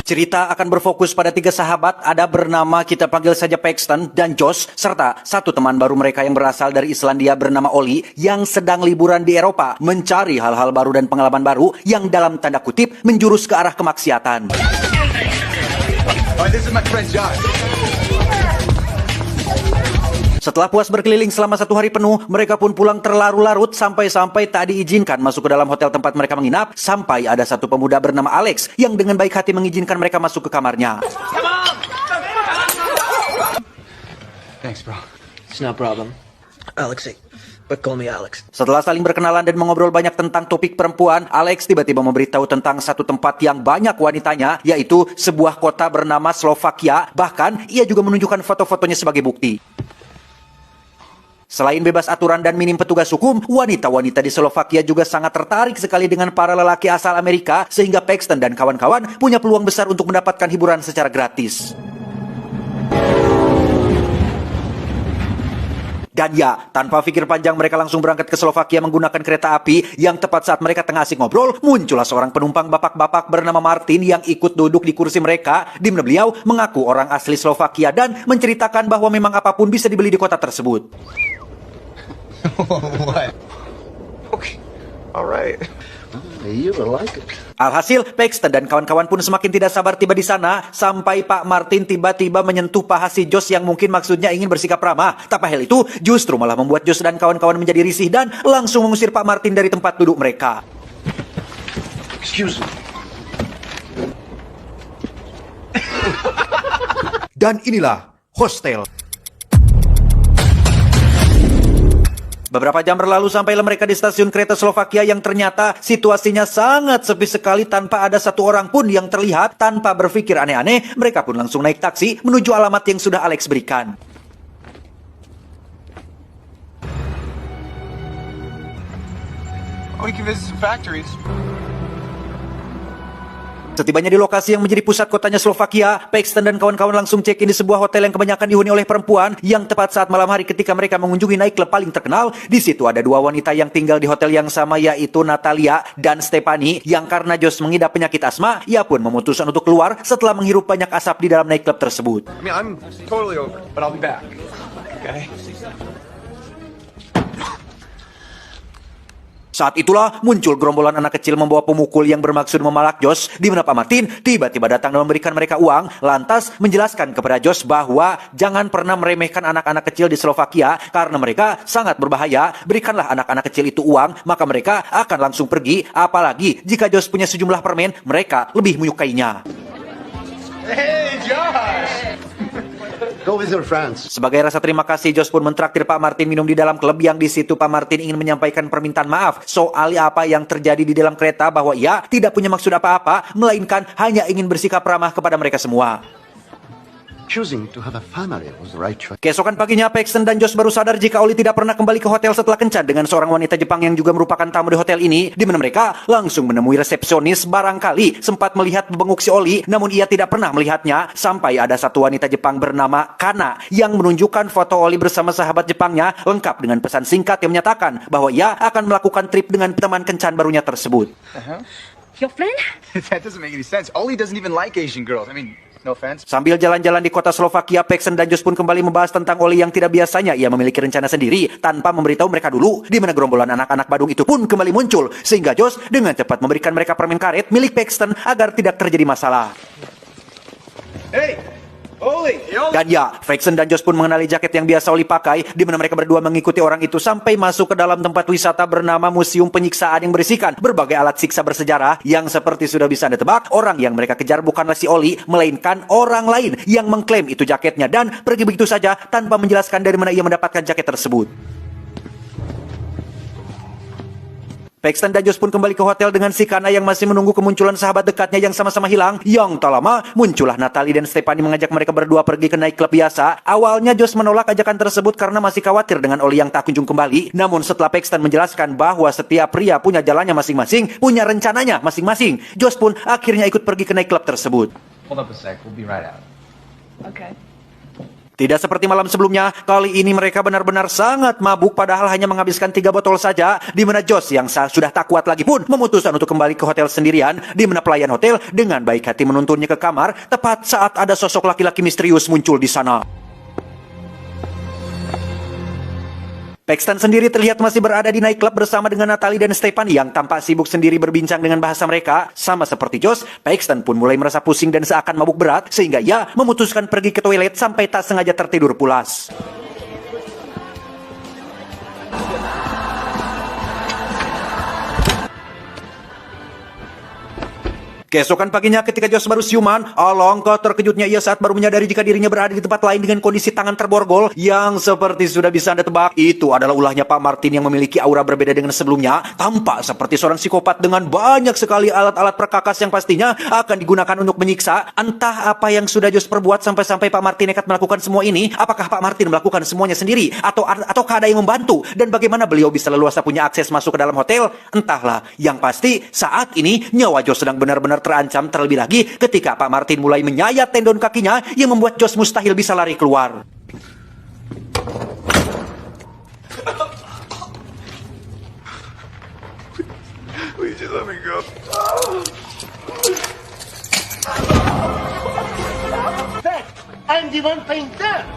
Cerita akan berfokus pada 3 sahabat, ada bernama kita panggil saja Paxton dan Josh, serta satu teman baru mereka yang berasal dari Islandia bernama Ollie, yang sedang liburan di Eropa, mencari hal-hal baru dan pengalaman baru yang dalam tanda kutip menjurus ke arah kemaksiatan. This is my friend Josh. Setelah puas berkeliling selama 1 hari penuh, mereka pun pulang terlarut-larut sampai-sampai tak diizinkan masuk ke dalam hotel tempat mereka menginap, sampai ada satu pemuda bernama Alex yang dengan baik hati mengizinkan mereka masuk ke kamarnya. Thanks, bro. It's no problem. Alexei, but call me Alex. Setelah saling berkenalan dan mengobrol banyak tentang topik perempuan, Alex tiba-tiba memberitahu tentang satu tempat yang banyak wanitanya, yaitu sebuah kota bernama Slovakia. Bahkan, ia juga menunjukkan foto-fotonya sebagai bukti. Selain bebas aturan dan minim petugas hukum, wanita-wanita di Slovakia juga sangat tertarik sekali dengan para lelaki asal Amerika, sehingga Paxton dan kawan-kawan punya peluang besar untuk mendapatkan hiburan secara gratis. Dan ya, tanpa pikir panjang mereka langsung berangkat ke Slovakia menggunakan kereta api, yang tepat saat mereka tengah asik ngobrol, muncullah seorang penumpang bapak-bapak bernama Martin yang ikut duduk di kursi mereka, di mana beliau mengaku orang asli Slovakia dan menceritakan bahwa memang apapun bisa dibeli di kota tersebut. What? Okay. All right. You will like it. Alhasil, Paxton dan kawan-kawan pun semakin tidak sabar tiba di sana, sampai Pak Martin tiba-tiba menyentuh paha si Josh yang mungkin maksudnya ingin bersikap ramah. Tanpa hal itu, justru malah membuat Josh dan kawan-kawan menjadi risih dan langsung mengusir Pak Martin dari tempat duduk mereka. Excuse me. Dan inilah hostel. Beberapa jam berlalu sampailah mereka di stasiun kereta Slovakia yang ternyata situasinya sangat sepi sekali tanpa ada satu orang pun yang terlihat. Tanpa berpikir aneh-aneh, mereka pun langsung naik taksi menuju alamat yang sudah Alex berikan. We can visit some factories. Setibanya di lokasi yang menjadi pusat kotanya Slovakia, Paxton dan kawan-kawan langsung check-in di sebuah hotel yang kebanyakan dihuni oleh perempuan, yang tepat saat malam hari ketika mereka mengunjungi nightclub paling terkenal. Di situ ada 2 wanita yang tinggal di hotel yang sama, yaitu Natalia dan Stephanie, yang karena Josh mengidap penyakit asma, ia pun memutuskan untuk keluar setelah menghirup banyak asap di dalam nightclub tersebut. I mean, I'm totally over, but I'll be back. Okay? Saat itulah muncul gerombolan anak kecil membawa pemukul yang bermaksud memalak Josh, di mana Pak Martin tiba-tiba datang dan memberikan mereka uang, lantas menjelaskan kepada Josh bahwa jangan pernah meremehkan anak-anak kecil di Slovakia karena mereka sangat berbahaya. Berikanlah anak-anak kecil itu uang, maka mereka akan langsung pergi, apalagi jika Josh punya sejumlah permen, mereka lebih menyukainya. Hey, Josh! Go with your friends. Sebagai rasa terima kasih, Josh pun mentraktir Pak Martin minum di dalam klub, yang di situ Pak Martin ingin menyampaikan permintaan maaf soal apa yang terjadi di dalam kereta, bahwa ia tidak punya maksud apa-apa, melainkan hanya ingin bersikap ramah kepada mereka semua. Choosing to have a family was the right choice. Keesokan paginya, Paxton dan Josh baru sadar jika Ollie tidak pernah kembali ke hotel setelah kencan dengan seorang wanita Jepang yang juga merupakan tamu di hotel ini, di mana mereka langsung menemui resepsionis. Barangkali sempat melihat bebenguk si Ollie, namun ia tidak pernah melihatnya, sampai ada satu wanita Jepang bernama Kana yang menunjukkan foto Ollie bersama sahabat Jepangnya, lengkap dengan pesan singkat yang menyatakan bahwa ia akan melakukan trip dengan teman kencan barunya tersebut. Your friend? That doesn't make any sense. Ollie doesn't even like Asian girls. I mean, no offense. Sambil jalan-jalan di kota Slovakia, Paxton dan Josh pun kembali membahas tentang Ollie yang tidak biasanya ia memiliki rencana sendiri tanpa memberitahu mereka dulu, di mana gerombolan anak-anak Badung itu pun kembali muncul, sehingga Josh dengan cepat memberikan mereka permen karet milik Paxton agar tidak terjadi masalah. Hey, Ollie! Dan ya, Paxton dan Josh pun mengenali jaket yang biasa Ollie pakai, di mana mereka berdua mengikuti orang itu sampai masuk ke dalam tempat wisata bernama Museum Penyiksaan yang berisikan berbagai alat siksa bersejarah, yang seperti sudah bisa Anda tebak, orang yang mereka kejar bukanlah si Ollie, melainkan orang lain yang mengklaim itu jaketnya dan pergi begitu saja tanpa menjelaskan dari mana ia mendapatkan jaket tersebut. Paxton dan Josh pun kembali ke hotel dengan si Kana yang masih menunggu kemunculan sahabat dekatnya yang sama-sama hilang. Yang tak lama, muncullah Natalie dan Stephanie mengajak mereka berdua pergi ke nightclub biasa. Awalnya Josh menolak ajakan tersebut karena masih khawatir dengan Ollie yang tak kunjung kembali. Namun setelah Paxton menjelaskan bahwa setiap pria punya jalannya masing-masing, punya rencananya masing-masing, Josh pun akhirnya ikut pergi ke nightclub tersebut. Hold up a sec. We'll be right out. Okay. Tidak seperti malam sebelumnya, kali ini mereka benar-benar sangat mabuk padahal hanya menghabiskan 3 botol saja, di mana Josh yang sudah tak kuat lagi pun memutuskan untuk kembali ke hotel sendirian, di mana pelayan hotel dengan baik hati menuntunnya ke kamar tepat saat ada sosok laki-laki misterius muncul di sana. Paxton sendiri terlihat masih berada di nightclub bersama dengan Natalie dan Stefan yang tampak sibuk sendiri berbincang dengan bahasa mereka. Sama seperti Josh, Paxton pun mulai merasa pusing dan seakan mabuk berat sehingga ia memutuskan pergi ke toilet sampai tak sengaja tertidur pulas. Keesokan paginya ketika Josh baru siuman, alangkah terkejutnya ia saat baru menyadari jika dirinya berada di tempat lain dengan kondisi tangan terborgol yang seperti sudah bisa Anda tebak. Itu adalah ulahnya Pak Martin yang memiliki aura berbeda dengan sebelumnya. Tampak seperti seorang psikopat dengan banyak sekali alat-alat perkakas yang pastinya akan digunakan untuk menyiksa. Entah apa yang sudah Josh perbuat sampai-sampai Pak Martin nekat melakukan semua ini. Apakah Pak Martin melakukan semuanya sendiri? Ataukah ada yang membantu? Dan bagaimana beliau bisa leluasa punya akses masuk ke dalam hotel? Entahlah. Yang pasti saat ini nyawa Josh sedang benar-benar terancam, terlebih lagi ketika Pak Martin mulai menyayat tendon kakinya yang membuat Josh mustahil bisa lari keluar. Please just let me go. I'm the one painter.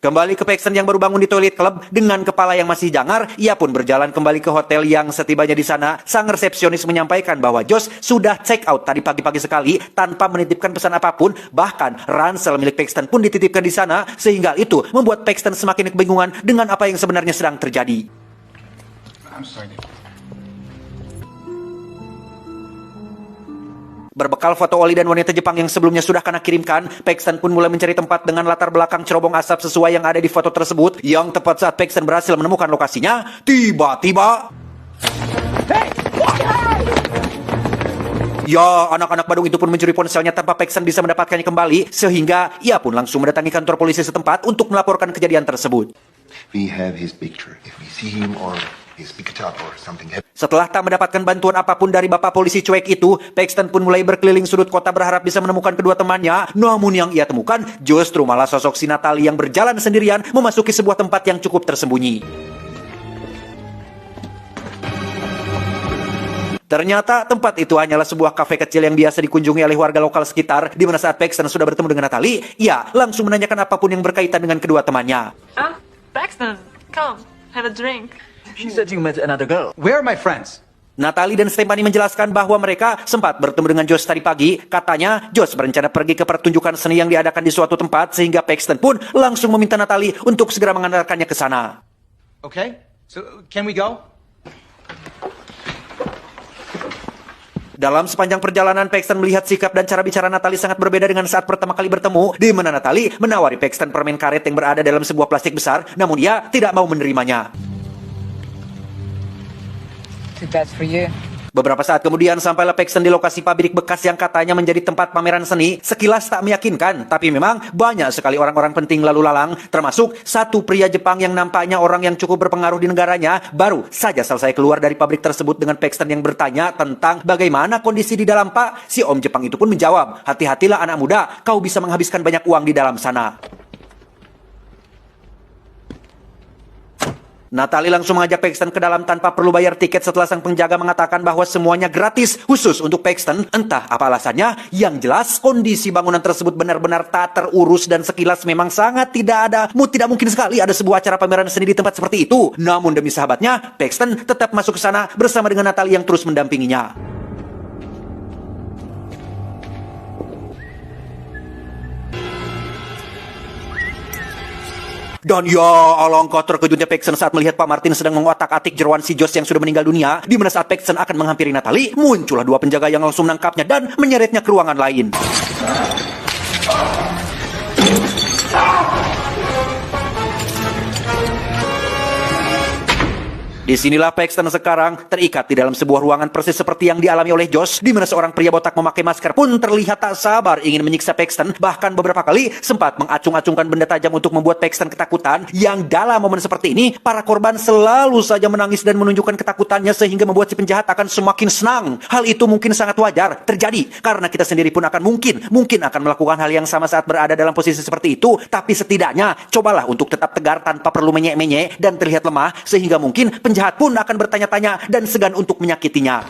Kembali ke Paxton yang baru bangun di toilet club dengan kepala yang masih jangar, ia pun berjalan kembali ke hotel yang setibanya di sana, sang resepsionis menyampaikan bahwa Josh sudah check out tadi pagi-pagi sekali tanpa menitipkan pesan apapun, bahkan ransel milik Paxton pun dititipkan di sana, sehingga itu membuat Paxton semakin kebingungan dengan apa yang sebenarnya sedang terjadi. I'm sorry. Berbekal foto Oli dan wanita Jepang yang sebelumnya sudah Kana kirimkan, Paxton pun mulai mencari tempat dengan latar belakang cerobong asap sesuai yang ada di foto tersebut. Yang tepat saat Paxton berhasil menemukan lokasinya, tiba-tiba... Ya, anak-anak Badung itu pun mencuri ponselnya tanpa Paxton bisa mendapatkannya kembali, sehingga ia pun langsung mendatangi kantor polisi setempat untuk melaporkan kejadian tersebut. We have his picture. If we see him or his picture or something happen. Setelah tak mendapatkan bantuan apapun dari bapak polisi cuek itu, Paxton pun mulai berkeliling sudut kota berharap bisa menemukan kedua temannya. Namun yang ia temukan justru malah sosok si Natalie yang berjalan sendirian memasuki sebuah tempat yang cukup tersembunyi. Ternyata tempat itu hanyalah sebuah kafe kecil yang biasa dikunjungi oleh warga lokal sekitar, di mana saat Paxton sudah bertemu dengan Natalie, ia langsung menanyakan apapun yang berkaitan dengan kedua temannya. Paxton, come, have a drink. She said you met another girl. Where are my friends? Natalie dan Stephanie menjelaskan bahwa mereka sempat bertemu dengan Josh tadi pagi. Katanya, Josh berencana pergi ke pertunjukan seni yang diadakan di suatu tempat, sehingga Paxton pun langsung meminta Natalie untuk segera mengantarkannya ke sana. Okay, so can we go? Dalam sepanjang perjalanan, Paxton melihat sikap dan cara bicara Natalie sangat berbeda dengan saat pertama kali bertemu, di mana Natalie menawari Paxton permen karet yang berada dalam sebuah plastik besar, namun dia tidak mau menerimanya. Too bad for you. Beberapa saat kemudian sampailah Paxton di lokasi pabrik bekas yang katanya menjadi tempat pameran seni. Sekilas tak meyakinkan, tapi memang banyak sekali orang-orang penting lalu lalang, termasuk satu pria Jepang yang nampaknya orang yang cukup berpengaruh di negaranya, baru saja selesai keluar dari pabrik tersebut dengan Paxton yang bertanya tentang bagaimana kondisi di dalam Pak. Si Om Jepang itu pun menjawab, hati-hatilah anak muda, kau bisa menghabiskan banyak uang di dalam sana. Natalie langsung mengajak Paxton ke dalam tanpa perlu bayar tiket setelah sang penjaga mengatakan bahwa semuanya gratis khusus untuk Paxton. Entah apa alasannya, yang jelas kondisi bangunan tersebut benar-benar tak terurus dan sekilas memang sangat tidak mungkin sekali ada sebuah acara pameran seni di tempat seperti itu. Namun demi sahabatnya, Paxton tetap masuk ke sana bersama dengan Natalie yang terus mendampinginya. Dan ya, alangkah terkejutnya Paxton saat melihat Pak Martin sedang mengotak-atik jeroan si Josh yang sudah meninggal dunia. Di mana saat Paxton akan menghampiri Natalie, muncullah dua penjaga yang langsung menangkapnya dan menyeretnya ke ruangan lain. Disinilah Paxton sekarang terikat di dalam sebuah ruangan persis seperti yang dialami oleh Josh, di mana seorang pria botak memakai masker pun terlihat tak sabar ingin menyiksa Paxton, bahkan beberapa kali sempat mengacung-acungkan benda tajam untuk membuat Paxton ketakutan, yang dalam momen seperti ini, para korban selalu saja menangis dan menunjukkan ketakutannya sehingga membuat si penjahat akan semakin senang. Hal itu mungkin sangat wajar terjadi, karena kita sendiri pun akan mungkin akan melakukan hal yang sama saat berada dalam posisi seperti itu, tapi setidaknya cobalah untuk tetap tegar tanpa perlu menyek-menyek dan terlihat lemah, sehingga mungkin penjahat pun akan bertanya-tanya dan segan untuk menyakitinya.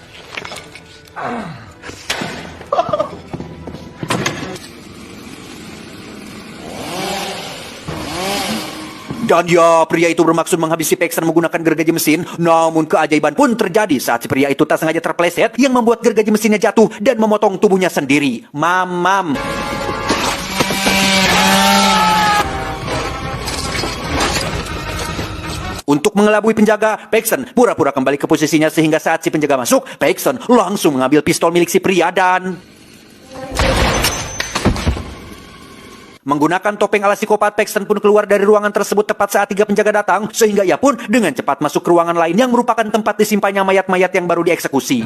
Dan ya, pria itu bermaksud menghabisi Paxton menggunakan gergaji mesin. Namun keajaiban pun terjadi saat si pria itu tak sengaja terpeleset, yang membuat gergaji mesinnya jatuh dan memotong tubuhnya sendiri. Mamam. Untuk mengelabui penjaga, Paxton pura-pura kembali ke posisinya sehingga saat si penjaga masuk, Paxton langsung mengambil pistol milik si pria dan menggunakan topeng ala psikopat, Paxton pun keluar dari ruangan tersebut tepat saat 3 penjaga datang, sehingga ia pun dengan cepat masuk ke ruangan lain yang merupakan tempat disimpannya mayat-mayat yang baru dieksekusi.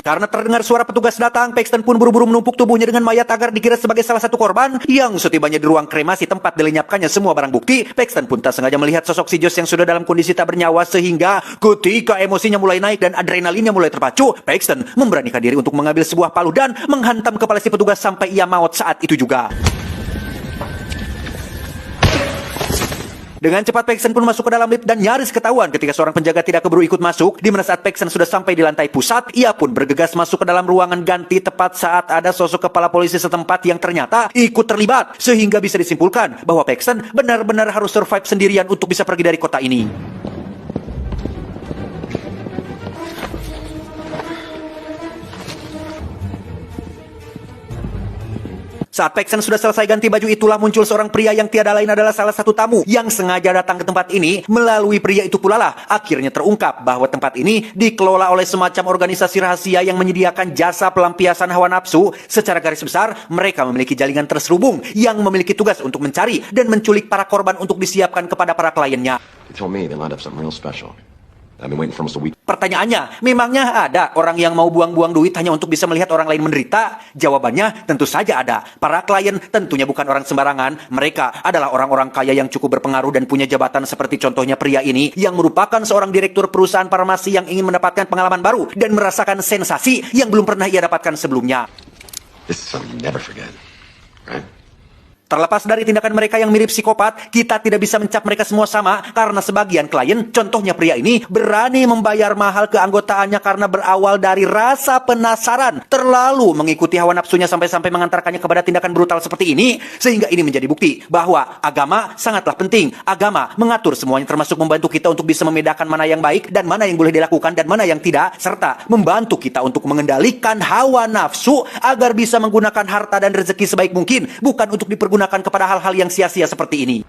Karena terdengar suara petugas datang, Paxton pun buru-buru menumpuk tubuhnya dengan mayat agar dikira sebagai salah satu korban. Yang setibanya di ruang kremasi tempat dilenyapkannya semua barang bukti, Paxton pun tak sengaja melihat sosok si Josh yang sudah dalam kondisi tak bernyawa, sehingga ketika emosinya mulai naik dan adrenalinnya mulai terpacu, Paxton memberanikan diri untuk mengambil sebuah palu dan menghantam kepala si petugas sampai ia maut saat itu juga. Dengan cepat Paxton pun masuk ke dalam lift dan nyaris ketahuan ketika seorang penjaga tidak keburu ikut masuk. Di mana saat Paxton sudah sampai di lantai pusat, ia pun bergegas masuk ke dalam ruangan ganti tepat saat ada sosok kepala polisi setempat yang ternyata ikut terlibat, sehingga bisa disimpulkan bahwa Paxton benar-benar harus survive sendirian untuk bisa pergi dari kota ini. Saat Paxton sudah selesai ganti baju, itulah muncul seorang pria yang tiada lain adalah salah satu tamu yang sengaja datang ke tempat ini. Melalui pria itu pula lah akhirnya terungkap bahwa tempat ini dikelola oleh semacam organisasi rahasia yang menyediakan jasa pelampiasan hawa nafsu. Secara garis besar, mereka memiliki jaringan terselubung yang memiliki tugas untuk mencari dan menculik para korban untuk disiapkan kepada para kliennya. They told me they lined up something real special. I've been waiting for almost a week. Pertanyaannya, memangnya ada orang yang mau buang-buang duit hanya untuk bisa melihat orang lain menderita? Jawabannya, tentu saja ada. Para klien tentunya bukan orang sembarangan. Mereka adalah orang-orang kaya yang cukup berpengaruh dan punya jabatan seperti contohnya pria ini yang merupakan seorang direktur perusahaan farmasi yang ingin mendapatkan pengalaman baru dan merasakan sensasi yang belum pernah ia dapatkan sebelumnya. This is something you never forget, right? Terlepas dari tindakan mereka yang mirip psikopat, kita tidak bisa mencap mereka semua sama karena sebagian klien, contohnya pria ini, berani membayar mahal keanggotaannya karena berawal dari rasa penasaran, terlalu mengikuti hawa nafsunya sampai-sampai mengantarkannya kepada tindakan brutal seperti ini, sehingga ini menjadi bukti bahwa agama sangatlah penting. Agama mengatur semuanya, termasuk membantu kita untuk bisa membedakan mana yang baik dan mana yang boleh dilakukan dan mana yang tidak, serta membantu kita untuk mengendalikan hawa nafsu agar bisa menggunakan harta dan rezeki sebaik mungkin, bukan untuk dipergunakan kepada hal-hal yang sia-sia seperti ini.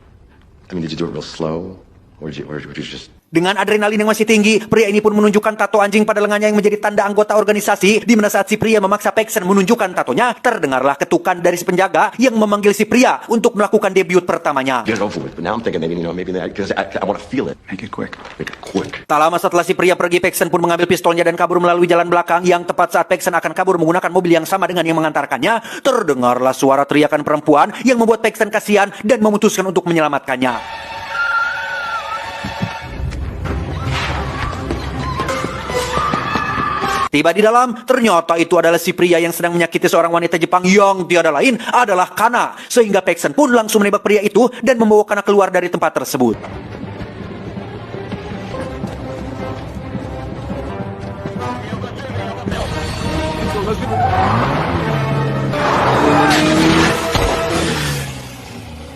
I mean, did you do it real slow? Or did you just... Dengan adrenalin yang masih tinggi, pria ini pun menunjukkan tato anjing pada lengannya yang menjadi tanda anggota organisasi. Di mana saat si pria memaksa Paxton menunjukkan tatonya, terdengarlah ketukan dari si penjaga yang memanggil si pria untuk melakukan debut pertamanya. Get it over with. But now I'm thinking maybe because I want to feel it. Make it quick. Make it quick. Tak lama setelah si pria pergi, Paxton pun mengambil pistolnya dan kabur melalui jalan belakang. Yang tepat saat Paxton akan kabur menggunakan mobil yang sama dengan yang mengantarkannya, terdengarlah suara teriakan perempuan yang membuat Paxton kasihan dan memutuskan untuk menyelamatkannya. Tiba di dalam, ternyata itu adalah si pria yang sedang menyakiti seorang wanita Jepang yang tiada lain adalah Kana. Sehingga Paxton pun langsung menembak pria itu dan membawa Kana keluar dari tempat tersebut.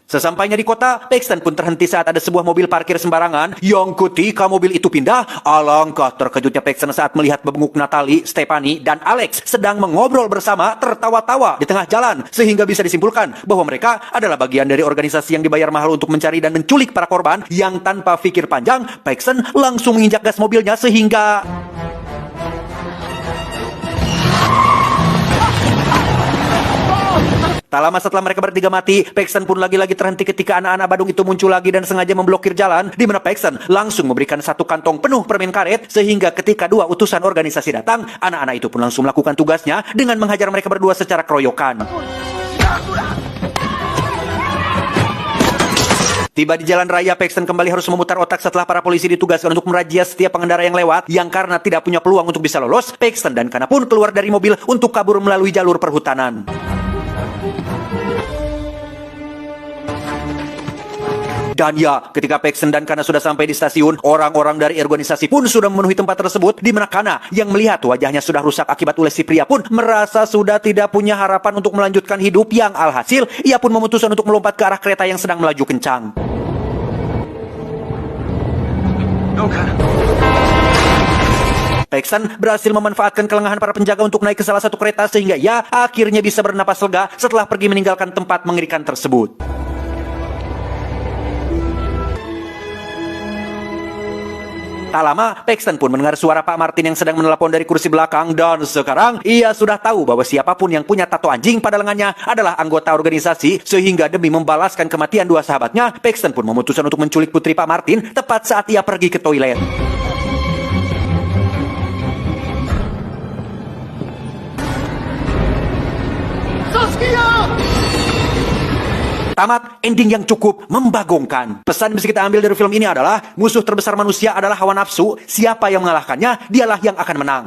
Sesampainya di kota, Paxton pun terhenti saat ada sebuah mobil parkir sembarangan. Yang ketika mobil itu pindah, alangkah terkejutnya Paxton saat melihat bebenguk Natalie, Stephanie, dan Alex sedang mengobrol bersama tertawa-tawa di tengah jalan. Sehingga bisa disimpulkan bahwa mereka adalah bagian dari organisasi yang dibayar mahal untuk mencari dan menculik para korban. Yang tanpa pikir panjang, Paxton langsung menginjak gas mobilnya sehingga... Tak lama setelah mereka bertiga mati, Paxton pun lagi-lagi terhenti ketika anak-anak Badung itu muncul lagi dan sengaja memblokir jalan, di mana Paxton langsung memberikan satu kantong penuh permen karet, sehingga ketika dua utusan organisasi datang, anak-anak itu pun langsung melakukan tugasnya dengan menghajar mereka berdua secara keroyokan. Tiba di jalan raya, Paxton kembali harus memutar otak setelah para polisi ditugaskan untuk merazia setiap pengendara yang lewat, yang karena tidak punya peluang untuk bisa lolos, Paxton dan Kana pun keluar dari mobil untuk kabur melalui jalur perhutanan. Dan ya, ketika Paxton dan Kana sudah sampai di stasiun, orang-orang dari organisasi pun sudah memenuhi tempat tersebut, di mana Kana yang melihat wajahnya sudah rusak akibat ules si pria pun merasa sudah tidak punya harapan untuk melanjutkan hidup, yang alhasil ia pun memutuskan untuk melompat ke arah kereta yang sedang melaju kencang. Paxton berhasil memanfaatkan kelengahan para penjaga untuk naik ke salah satu kereta sehingga ia akhirnya bisa bernapas lega setelah pergi meninggalkan tempat mengerikan tersebut. Tak lama, Paxton pun mendengar suara Pak Martin yang sedang menelepon dari kursi belakang, dan sekarang ia sudah tahu bahwa siapapun yang punya tato anjing pada lengannya adalah anggota organisasi, sehingga demi membalaskan kematian dua sahabatnya, Paxton pun memutuskan untuk menculik putri Pak Martin tepat saat ia pergi ke toilet. Tamat ending yang cukup membagongkan. Pesan yang bisa kita ambil dari film ini adalah musuh terbesar manusia adalah hawa nafsu. Siapa yang mengalahkannya, dialah yang akan menang.